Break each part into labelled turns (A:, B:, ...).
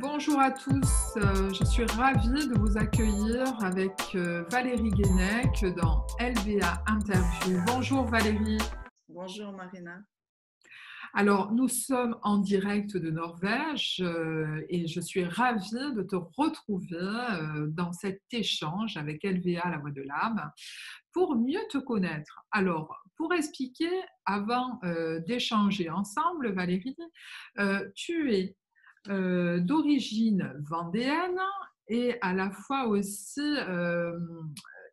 A: Bonjour à tous, je suis ravie de vous accueillir avec Valérie Guénec dans LVA Interview. Bonjour Valérie.
B: Bonjour Marina.
A: Alors, nous sommes en direct de Norvège et je suis ravie de te retrouver dans cet échange avec LVA, la voix de l'âme, pour mieux te connaître. Alors, pour expliquer, avant d'échanger ensemble, Valérie, tu es d'origine vendéenne et à la fois aussi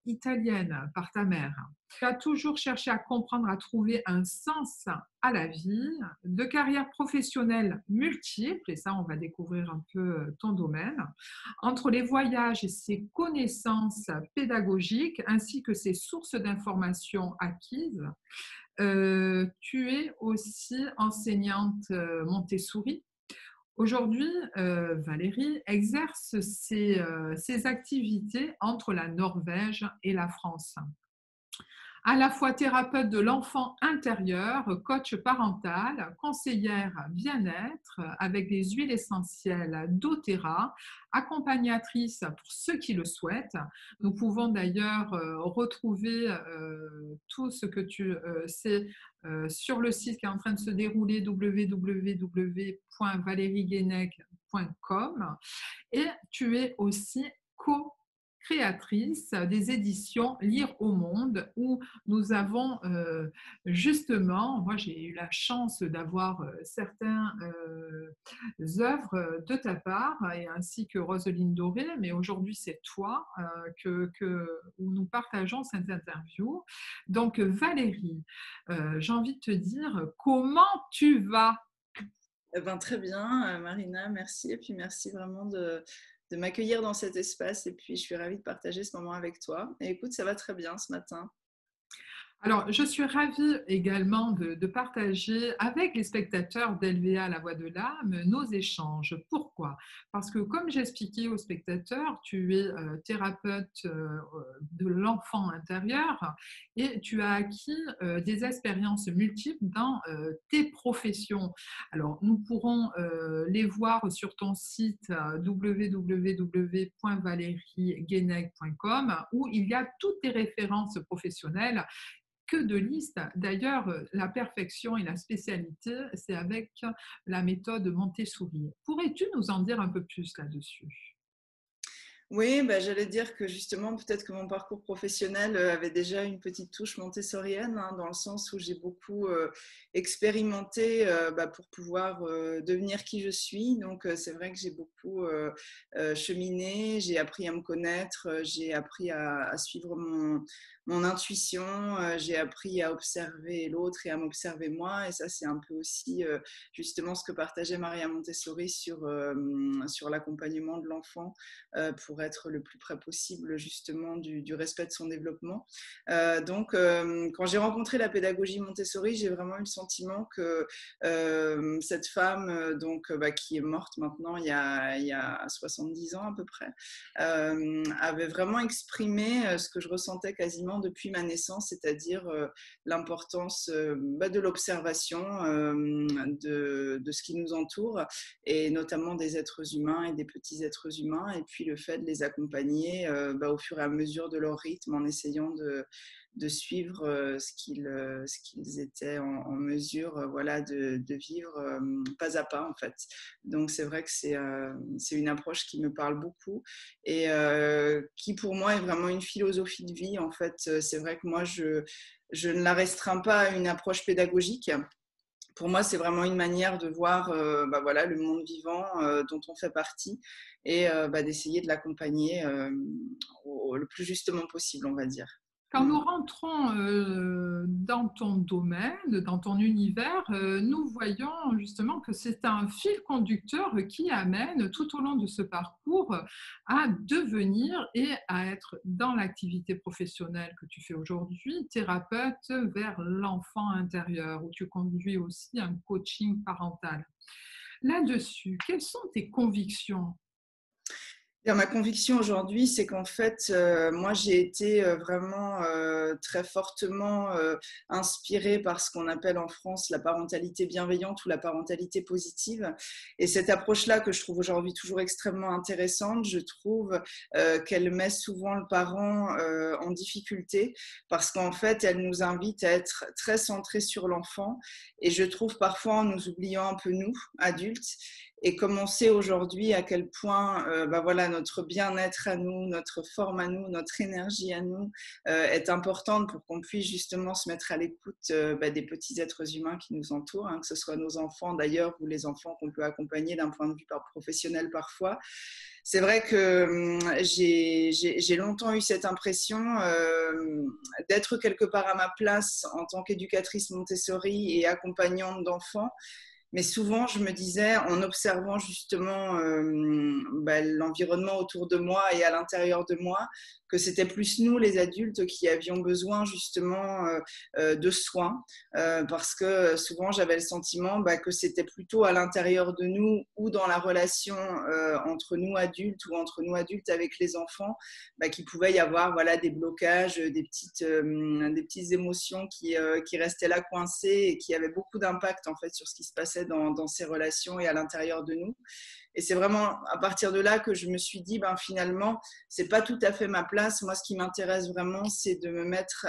A: italienne par ta mère. Tu as toujours cherché à comprendre, à trouver un sens à la vie, de carrières professionnelles multiples, et ça on va découvrir un peu ton domaine, entre les voyages et ses connaissances pédagogiques ainsi que ses sources d'informations acquises. Tu es aussi enseignante Montessori. Aujourd'hui, Valérie exerce ses activités entre la Norvège et la France. À la fois thérapeute de l'enfant intérieur, coach parental, conseillère bien-être avec des huiles essentielles doTERRA, accompagnatrice pour ceux qui le souhaitent. Nous pouvons d'ailleurs retrouver tout ce que tu sais sur le site qui est en train de se dérouler www.valérieguenec.com et tu es aussi co-créatrice des éditions Lire au Monde où nous avons justement, moi j'ai eu la chance d'avoir certaines œuvres de ta part et ainsi que Roselyne Doré, mais aujourd'hui c'est toi où nous partageons cette interview. Donc Valérie, j'ai envie de te dire comment tu vas?
B: Très bien Marina, merci. Et puis merci vraiment de m'accueillir dans cet espace. Et puis je suis ravie de partager ce moment avec toi. Et écoute, ça va très bien ce matin.
A: Alors, je suis ravie également de partager avec les spectateurs d'LVA, la voix de l'âme, nos échanges. Pourquoi? Parce que comme j'expliquais aux spectateurs, tu es thérapeute de l'enfant intérieur et tu as acquis des expériences multiples dans tes professions. Alors, nous pourrons les voir sur ton site www.valérieguenec.com où il y a toutes tes références professionnelles que de listes. D'ailleurs, la perfection et la spécialité, c'est avec la méthode Montessori. Pourrais-tu nous en dire un peu plus là-dessus?
B: Oui, j'allais dire que justement, peut-être que mon parcours professionnel avait déjà une petite touche montessorienne, hein, dans le sens où j'ai beaucoup expérimenté pour pouvoir devenir qui je suis. Donc, c'est vrai que j'ai beaucoup cheminé, j'ai appris à me connaître, j'ai appris à suivre mon intuition, j'ai appris à observer l'autre et à m'observer moi. Et ça, c'est un peu aussi justement ce que partageait Maria Montessori sur l'accompagnement de l'enfant pour être le plus près possible justement du respect de son développement. Quand j'ai rencontré la pédagogie Montessori, j'ai vraiment eu le sentiment que cette femme qui est morte maintenant il y a 70 ans à peu près, avait vraiment exprimé ce que je ressentais quasiment depuis ma naissance, c'est-à-dire l'importance de l'observation de ce qui nous entoure et notamment des êtres humains et des petits êtres humains, et puis le fait de les accompagner au fur et à mesure de leur rythme en essayant de suivre ce qu'ils étaient en mesure de vivre pas à pas en fait. Donc c'est vrai que c'est une approche qui me parle beaucoup et qui pour moi est vraiment une philosophie de vie en fait. C'est vrai que moi je ne la restreins pas à une approche pédagogique. Pour moi, c'est vraiment une manière de voir le monde vivant dont on fait partie et d'essayer de l'accompagner le plus justement possible, on va dire.
A: Quand nous rentrons dans ton domaine, dans ton univers, nous voyons justement que c'est un fil conducteur qui amène tout au long de ce parcours à devenir et à être dans l'activité professionnelle que tu fais aujourd'hui, thérapeute vers l'enfant intérieur, où tu conduis aussi un coaching parental. Là-dessus, quelles sont tes convictions?
B: Bien, ma conviction aujourd'hui, c'est qu'en fait, moi, j'ai été vraiment très fortement inspirée par ce qu'on appelle en France la parentalité bienveillante ou la parentalité positive. Et cette approche-là, que je trouve aujourd'hui toujours extrêmement intéressante, je trouve qu'elle met souvent le parent en difficulté parce qu'en fait, elle nous invite à être très centrés sur l'enfant. Et je trouve parfois en nous oubliant un peu nous, adultes. Et comme on sait aujourd'hui à quel point voilà, notre bien-être à nous, notre forme à nous, notre énergie à nous est importante pour qu'on puisse justement se mettre à l'écoute des petits êtres humains qui nous entourent, hein, que ce soit nos enfants d'ailleurs ou les enfants qu'on peut accompagner d'un point de vue professionnel parfois. C'est vrai que j'ai longtemps eu cette impression d'être quelque part à ma place en tant qu'éducatrice Montessori et accompagnante d'enfants. Mais souvent, je me disais, en observant justement l'environnement autour de moi et à l'intérieur de moi, que c'était plus nous, les adultes, qui avions besoin justement de soins, parce que souvent, j'avais le sentiment que c'était plutôt à l'intérieur de nous ou dans la relation entre nous adultes ou entre nous adultes avec les enfants, qu'il pouvait y avoir voilà, des blocages, des petites émotions qui restaient là coincées et qui avaient beaucoup d'impact en fait sur ce qui se passait dans ces relations et à l'intérieur de nous. Et c'est vraiment à partir de là que je me suis dit, finalement, c'est pas tout à fait ma place. Moi, ce qui m'intéresse vraiment, c'est de me mettre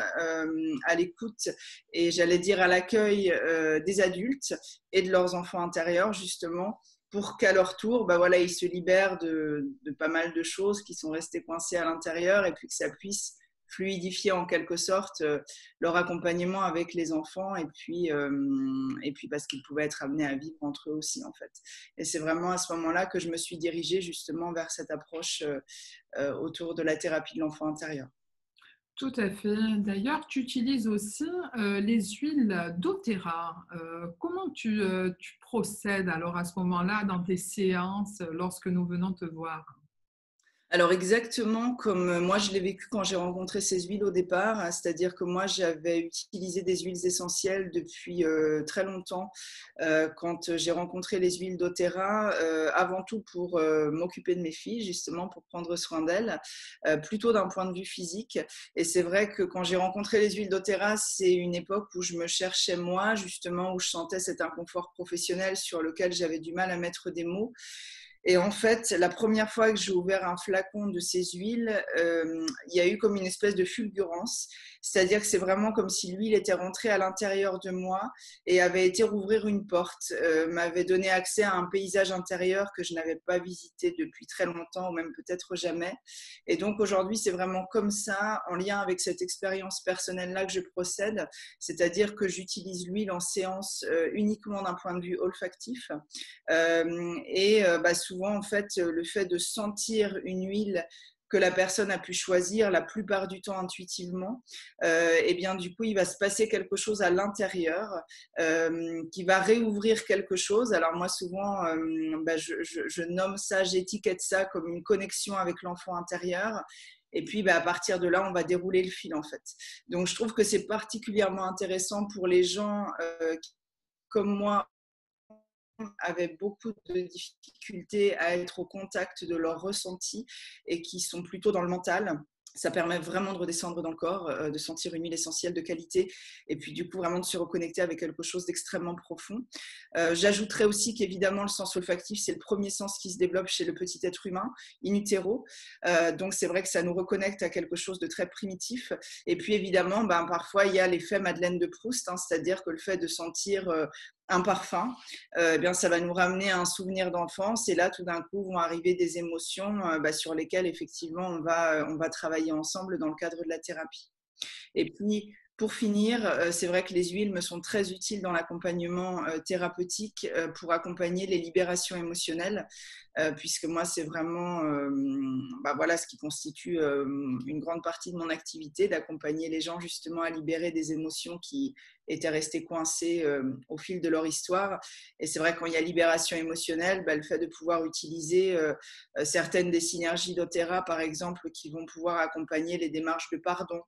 B: à l'écoute et j'allais dire à l'accueil des adultes et de leurs enfants intérieurs, justement, pour qu'à leur tour, voilà, ils se libèrent de pas mal de choses qui sont restées coincées à l'intérieur et puis que ça puisse fluidifier en quelque sorte leur accompagnement avec les enfants et puis parce qu'ils pouvaient être amenés à vivre entre eux aussi en fait. Et c'est vraiment à ce moment-là que je me suis dirigée justement vers cette approche autour de la thérapie de l'enfant intérieur.
A: Tout à fait. D'ailleurs, tu utilises aussi les huiles doTERRA. Comment tu procèdes alors à ce moment-là dans tes séances lorsque nous venons te voir?
B: Alors exactement comme moi je l'ai vécu quand j'ai rencontré ces huiles au départ, c'est-à-dire que moi j'avais utilisé des huiles essentielles depuis très longtemps quand j'ai rencontré les huiles doTERRA, avant tout pour m'occuper de mes filles, justement pour prendre soin d'elles, plutôt d'un point de vue physique. Et c'est vrai que quand j'ai rencontré les huiles doTERRA, c'est une époque où je me cherchais moi, justement où je sentais cet inconfort professionnel sur lequel j'avais du mal à mettre des mots. Et en fait, la première fois que j'ai ouvert un flacon de ces huiles, il y a eu comme une espèce de fulgurance. C'est-à-dire que c'est vraiment comme si l'huile était rentrée à l'intérieur de moi et avait été rouvrir une porte, m'avait donné accès à un paysage intérieur que je n'avais pas visité depuis très longtemps ou même peut-être jamais. Et donc aujourd'hui, c'est vraiment comme ça, en lien avec cette expérience personnelle-là que je procède. C'est-à-dire que j'utilise l'huile en séance uniquement d'un point de vue olfactif. Souvent, en fait, le fait de sentir une huile que la personne a pu choisir la plupart du temps intuitivement, et bien du coup il va se passer quelque chose à l'intérieur qui va réouvrir quelque chose. Alors moi souvent je nomme ça, j'étiquette ça comme une connexion avec l'enfant intérieur. Et puis, à partir de là, on va dérouler le fil, en fait. Donc, je trouve que c'est particulièrement intéressant pour les gens qui, comme moi, avaient beaucoup de difficultés à être au contact de leurs ressentis et qui sont plutôt dans le mental. Ça permet vraiment de redescendre dans le corps, de sentir une huile essentielle de qualité et puis du coup vraiment de se reconnecter avec quelque chose d'extrêmement profond. J'ajouterais aussi qu'évidemment le sens olfactif, c'est le premier sens qui se développe chez le petit être humain, in utero. Donc c'est vrai que ça nous reconnecte à quelque chose de très primitif. Et puis évidemment, parfois il y a l'effet Madeleine de Proust, hein, c'est-à-dire que le fait de sentir un parfum, ça va nous ramener à un souvenir d'enfance et là tout d'un coup vont arriver des émotions sur lesquelles effectivement on va travailler ensemble dans le cadre de la thérapie. Et puis pour finir, c'est vrai que les huiles me sont très utiles dans l'accompagnement thérapeutique pour accompagner les libérations émotionnelles, puisque moi, c'est vraiment ce qui constitue une grande partie de mon activité, d'accompagner les gens justement à libérer des émotions qui étaient restées coincées au fil de leur histoire. Et c'est vrai que quand il y a libération émotionnelle, le fait de pouvoir utiliser certaines des synergies doTERRA, par exemple, qui vont pouvoir accompagner les démarches de pardon,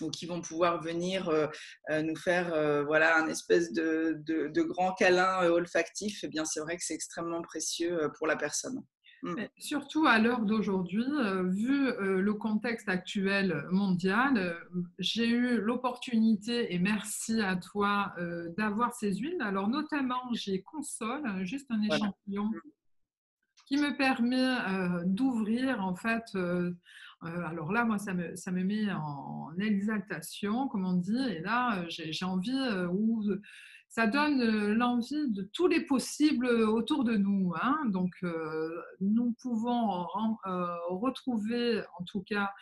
B: ou qui vont pouvoir venir nous faire un espèce de grand câlin olfactif, eh bien, c'est vrai que c'est extrêmement précieux pour la personne.
A: Mais surtout à l'heure d'aujourd'hui, vu le contexte actuel mondial, j'ai eu l'opportunité, et merci à toi, d'avoir ces huiles. Alors notamment, j'ai Console, juste un
B: Voilà.
A: échantillon qui me permet d'ouvrir en fait. Alors là, moi, ça me met en exaltation, comme on dit, et là, j'ai envie, ça donne l'envie de tous les possibles autour de nous. Hein. Donc, nous pouvons retrouver, en tout cas,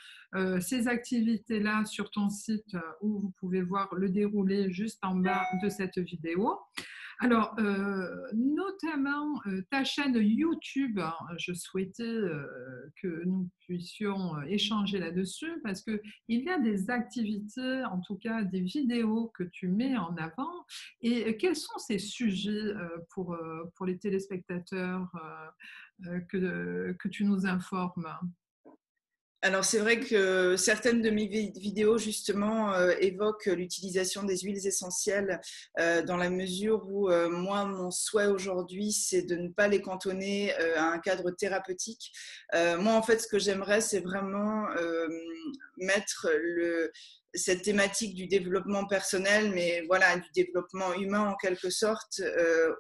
A: ces activités-là sur ton site où vous pouvez voir le déroulé juste en bas de cette vidéo. Alors, notamment ta chaîne YouTube, hein, je souhaitais que nous puissions échanger là-dessus parce qu'il y a des activités, en tout cas des vidéos que tu mets en avant. Et quels sont ces sujets pour les téléspectateurs que tu nous informes?
B: Alors c'est vrai que certaines de mes vidéos justement évoquent l'utilisation des huiles essentielles dans la mesure où moi mon souhait aujourd'hui c'est de ne pas les cantonner à un cadre thérapeutique. Moi en fait ce que j'aimerais c'est vraiment mettre cette thématique du développement personnel, mais voilà, du développement humain en quelque sorte,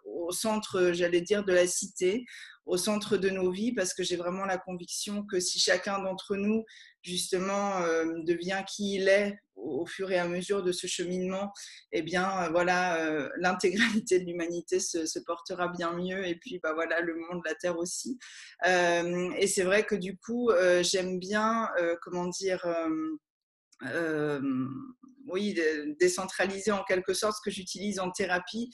B: au centre, j'allais dire, de la cité, au centre de nos vies, parce que j'ai vraiment la conviction que si chacun d'entre nous, justement, devient qui il est au fur et à mesure de ce cheminement, eh bien, voilà, l'intégralité de l'humanité se portera bien mieux, et puis, bah, voilà, le monde, la Terre aussi. Et c'est vrai que du coup, j'aime bien, comment dire, oui, décentraliser en quelque sorte ce que j'utilise en thérapie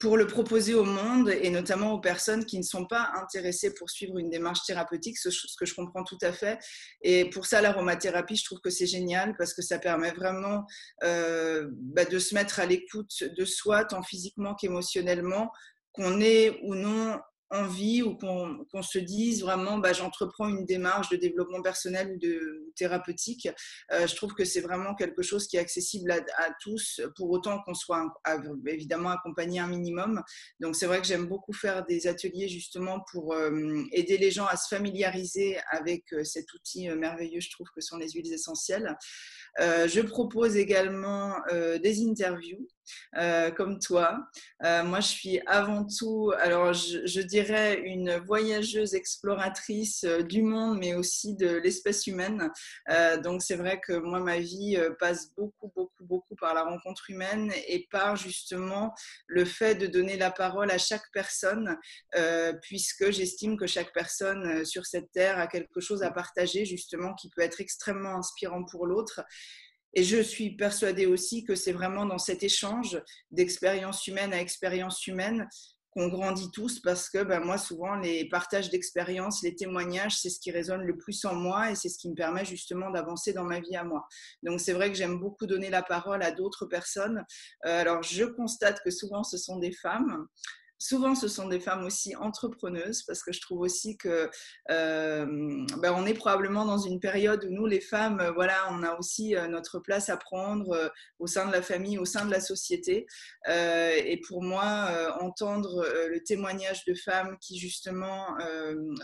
B: pour le proposer au monde et notamment aux personnes qui ne sont pas intéressées pour suivre une démarche thérapeutique, ce que je comprends tout à fait. Et pour ça, l'aromathérapie, je trouve que c'est génial parce que ça permet vraiment de se mettre à l'écoute de soi, tant physiquement qu'émotionnellement, qu'on ait ou non envie ou qu'on se dise vraiment j'entreprends une démarche de développement personnel ou de thérapeutique. Je trouve que c'est vraiment quelque chose qui est accessible à tous, pour autant qu'on soit évidemment accompagné un minimum. Donc c'est vrai que j'aime beaucoup faire des ateliers justement pour aider les gens à se familiariser avec cet outil merveilleux, je trouve, que sont les huiles essentielles. Je propose également des interviews comme toi. Moi, je suis avant tout, alors je dirais une voyageuse exploratrice du monde, mais aussi de l'espèce humaine. Donc, c'est vrai que moi, ma vie passe beaucoup, beaucoup, beaucoup par la rencontre humaine et par justement le fait de donner la parole à chaque personne, puisque j'estime que chaque personne sur cette terre a quelque chose à partager, justement, qui peut être extrêmement inspirant pour l'autre. Et je suis persuadée aussi que c'est vraiment dans cet échange d'expérience humaine à expérience humaine qu'on grandit tous, parce que moi, souvent, les partages d'expériences, les témoignages, c'est ce qui résonne le plus en moi et c'est ce qui me permet justement d'avancer dans ma vie à moi. Donc, c'est vrai que j'aime beaucoup donner la parole à d'autres personnes. Alors, je constate que souvent, ce sont des femmes. Souvent, ce sont des femmes aussi entrepreneuses, parce que je trouve aussi que on est probablement dans une période où nous, les femmes, voilà, on a aussi notre place à prendre au sein de la famille, au sein de la société. Et pour moi, entendre le témoignage de femmes qui justement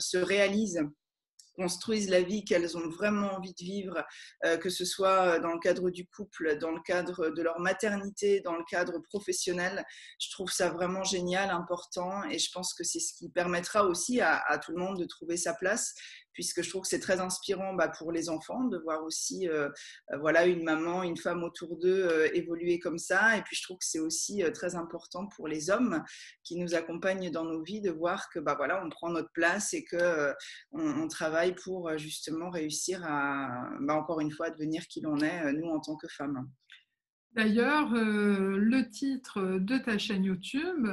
B: se réalisent, construisent la vie qu'elles ont vraiment envie de vivre, que ce soit dans le cadre du couple, dans le cadre de leur maternité, dans le cadre professionnel. Je trouve ça vraiment génial, important, et je pense que c'est ce qui permettra aussi à tout le monde de trouver sa place, puisque je trouve que c'est très inspirant pour les enfants de voir aussi voilà, une maman, une femme autour d'eux évoluer comme ça. Et puis je trouve que c'est aussi très important pour les hommes qui nous accompagnent dans nos vies de voir que voilà, on prend notre place et que on travaille pour justement réussir à, encore une fois, devenir qui l'on est, nous, en tant que femmes.
A: D'ailleurs, le titre de ta chaîne YouTube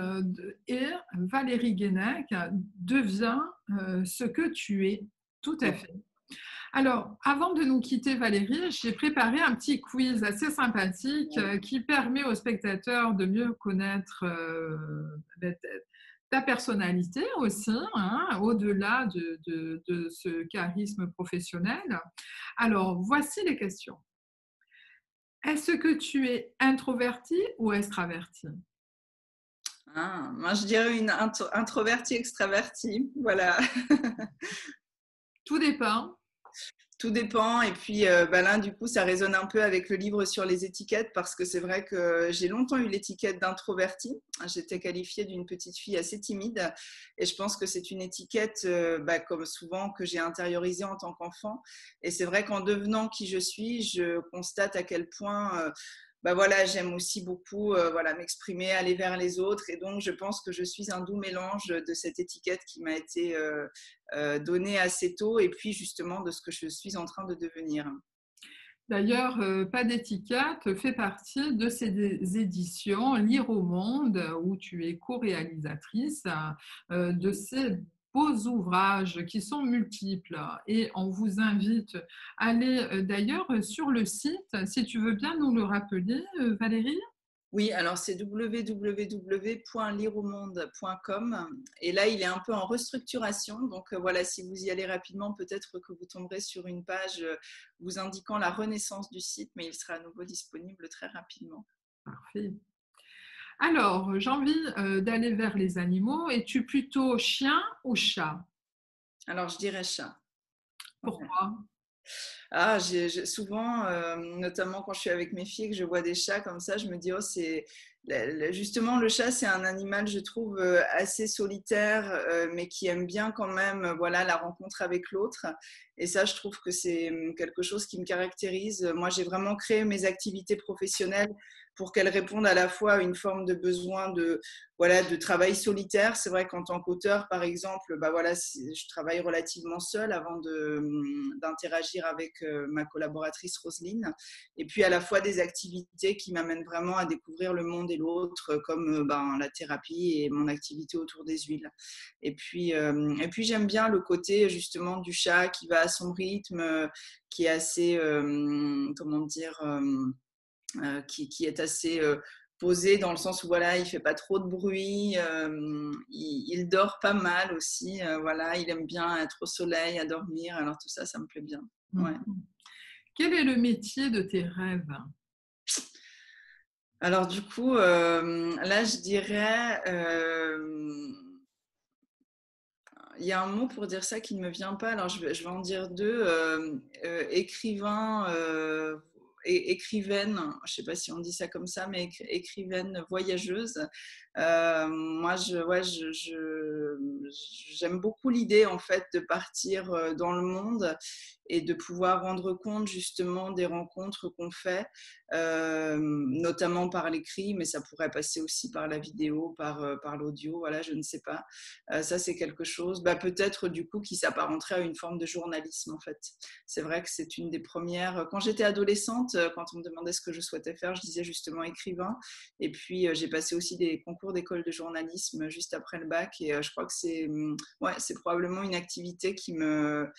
A: est Valérie Guénec devient ce que tu es. Tout à fait. Alors, avant de nous quitter, Valérie, j'ai préparé un petit quiz assez sympathique qui permet aux spectateurs de mieux connaître ta personnalité aussi, hein, au-delà de ce charisme professionnel. Alors, voici les questions. Est-ce que tu es introverti ou extraverti?
B: Ah, moi, je dirais une introvertie extravertie. Voilà.
A: Tout dépend.
B: Tout dépend. Et puis là, du coup, ça résonne un peu avec le livre sur les étiquettes parce que c'est vrai que j'ai longtemps eu l'étiquette d'introvertie. J'étais qualifiée d'une petite fille assez timide et je pense que c'est une étiquette, comme souvent, que j'ai intériorisée en tant qu'enfant. Et c'est vrai qu'en devenant qui je suis, je constate à quel point voilà, j'aime aussi beaucoup m'exprimer, aller vers les autres. Et donc, je pense que je suis un doux mélange de cette étiquette qui m'a été donnée assez tôt et puis justement de ce que je suis en train de devenir.
A: D'ailleurs, Pas d'étiquette fait partie de ces éditions Lire au monde, où tu es co-réalisatrice de ces beaux ouvrages qui sont multiples. Et on vous invite à aller d'ailleurs sur le site, si tu veux bien nous le rappeler, Valérie.
B: Oui, alors c'est www.lireaumonde.com et là, il est un peu en restructuration. Donc voilà, si vous y allez rapidement, peut-être que vous tomberez sur une page vous indiquant la renaissance du site, mais il sera à nouveau disponible très rapidement.
A: Parfait. Alors, j'ai envie d'aller vers les animaux. Es-tu plutôt chien ou chat?
B: Alors, je dirais chat.
A: Pourquoi?
B: Ah, souvent, notamment quand je suis avec mes filles, que je vois des chats comme ça, je me dis, oh, justement, le chat, c'est un animal, je trouve, assez solitaire, mais qui aime bien quand même, voilà, la rencontre avec l'autre. Et ça, je trouve que c'est quelque chose qui me caractérise. Moi, j'ai vraiment créé mes activités professionnelles pour qu'elles répondent à la fois à une forme de besoin de travail solitaire. C'est vrai qu'en tant qu'auteur, par exemple, je travaille relativement seule avant d'interagir avec ma collaboratrice Roselyne. Et puis à la fois des activités qui m'amènent vraiment à découvrir le monde et l'autre, comme la thérapie et mon activité autour des huiles. Et puis j'aime bien le côté justement du chat qui va à son rythme, qui est assez, qui est assez posé dans le sens où voilà, il fait pas trop de bruit, il dort pas mal aussi, voilà, il aime bien être au soleil, à dormir, alors tout ça, ça me plaît bien. Ouais.
A: Quel est le métier de tes rêves?
B: Alors du coup, là, je dirais, il y a un mot pour dire ça qui ne me vient pas, alors je vais en dire deux, écrivain, écrivaine, je ne sais pas si on dit ça comme ça, mais écrivaine voyageuse. Moi, j'aime beaucoup l'idée en fait de partir dans le monde et de pouvoir rendre compte justement des rencontres qu'on fait, notamment par l'écrit, mais ça pourrait passer aussi par la vidéo, par l'audio, voilà, je ne sais pas. Ça, c'est quelque chose, peut-être du coup, qui s'apparenterait à une forme de journalisme en fait. C'est vrai que c'est une des premières. Quand j'étais adolescente, quand on me demandait ce que je souhaitais faire, je disais justement écrivain. Et puis, j'ai passé aussi des concours d'école de journalisme juste après le bac. Et je crois que c'est probablement une activité qui me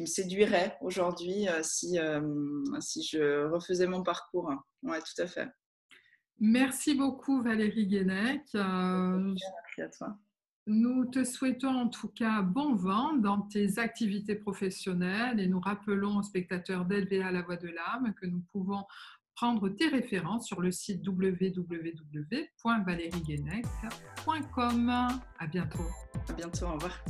B: séduirait aujourd'hui si je refaisais mon parcours. Oui, tout à fait.
A: Merci beaucoup Valérie Guénec.
B: Merci à toi.
A: Nous te souhaitons en tout cas bon vent dans tes activités professionnelles et nous rappelons aux spectateurs d'LVA La Voix de l'âme que nous pouvons prendre tes références sur le site www.valérieguénec.com. À bientôt.
B: À bientôt, au revoir.